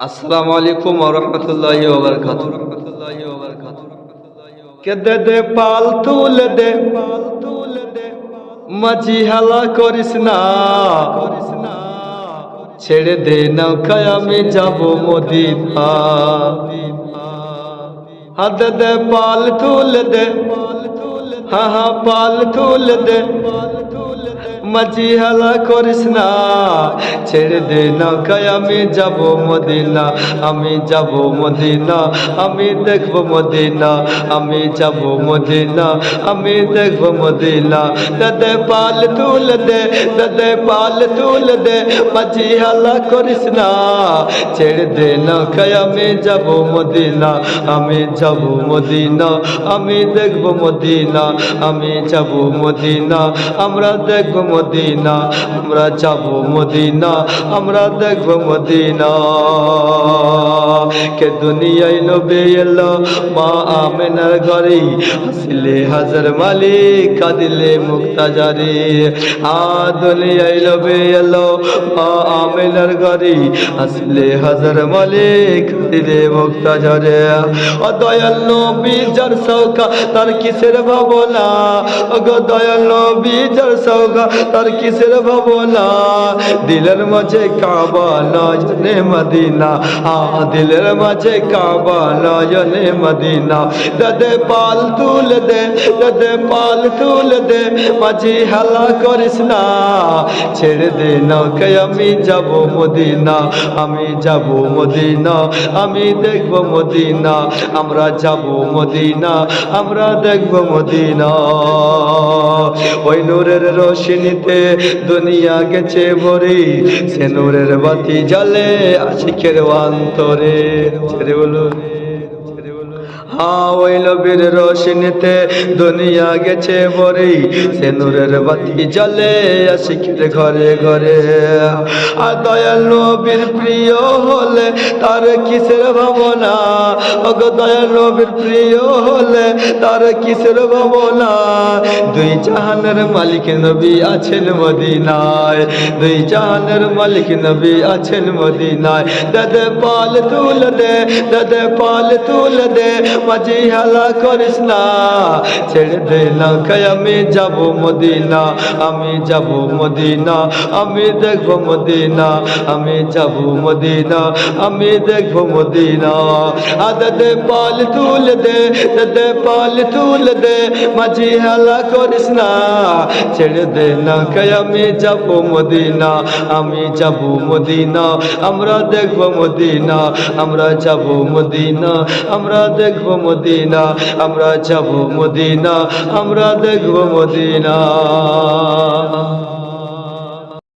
আসসালামু আলাইকুম ওয়া রাহমাতুল্লাহি ওয়া বারাকাতুহু। কে দে পাল তুল দে মাঝি হালা করিস না, ছেড়ে দে নৌকায় আমি যাব মদিনা। হাত দে পাল তুল দে, হ্যাঁ হ্যাঁ পাল তুল দে, মাঝি হালা করিস না, ছেড়ে দে নৌকায় আমি যাব মদিনা। আমি যাব মদিনা, আমি দেখব মদিনা, আমি যাব মদিনা, আমি দেখব মদিনা। দে পাল তুল দে, দে পাল তুল দে, মাঝি হালা করিস না, ছেড়ে দে নৌকায় আমি যাব মদিনা। আমি যাব মদিনা, আমি দেখব মদিনা, আমি যাব মদিনা, আমরা দেখব মদিনা, আমরা যাব মদিনা, আমরা দেখব মদিনা। কে দুনিয়ায় নবী এলো মা আমেনার ঘরে, হাসিলে হাজার মালিক কাঁদিলে মুক্তাজারি। দুনিয়ায় নবী এলো মা আমেনার ঘরে, হাসিলে হাজার মালিক কাঁদিলে মুক্তাজারি। ও দয়াল নবী যার সৌকা তার কিসের ভাবনা, গো দয়াল নবী যার সৌকা তার কিসের ভাবনা। দিলের মাঝে কাবা নয়নে মদিনা, দিলের মাঝে কাবা নয়নে মদিনা। দে পাল তুল দে, দে পাল তুল দে, মাঝি হালা করিস না, ছেড়ে দে নৌকায় আমি যাব মদিনা। আমি যাব মদিনা, আমি দেখব মদিনা, আমরা যাব মদিনা, আমরা দেখব মদিনা। ওই নূরের রোশনীতে দুনিয়া গেছে ভরি, সে নূরের বাতি জ্বলে আশিকের অন্তরে। ছেড়ে বলুন, ওই নবীর রোশনীতে দুনিয়া গেছে ভরি, সে নূরের বাতি জ্বলে আশিকের ঘরে ঘরে। আর দয়াল নবীর প্রিয় হলে তার কিসের ভাবনা, ওগো দয়াল নবীর প্রিয় হলে তার কিসের ভাবনা। দুই জাহানের মালিক নবী আছেন মদিনায়, দুই জাহানের মালিক নবী আছেন মদিনায়। দে পাল তুল দে, দে পাল তুল দে, মাঝি হালা করিস না, ছেড়ে দে নৌকায় আমি যাব মদিনা। আমি যাব মদিনা, আমি দেখব মদিনা, আমি যাব মদিনা, আমি দেখব মদিনা। দে পাল তুল দে, দে পাল তুল দে, মাঝি হালা করিস না, ছেড়ে দে নৌকায় আমি যাব মদিনা। আমি যাব মদিনা, আমরা দেখব মদিনা, আমরা যাব মদিনা, আমরা দেখব মদিনা, আমরা যাব মদিনা, আমরা দেখব মদিনা।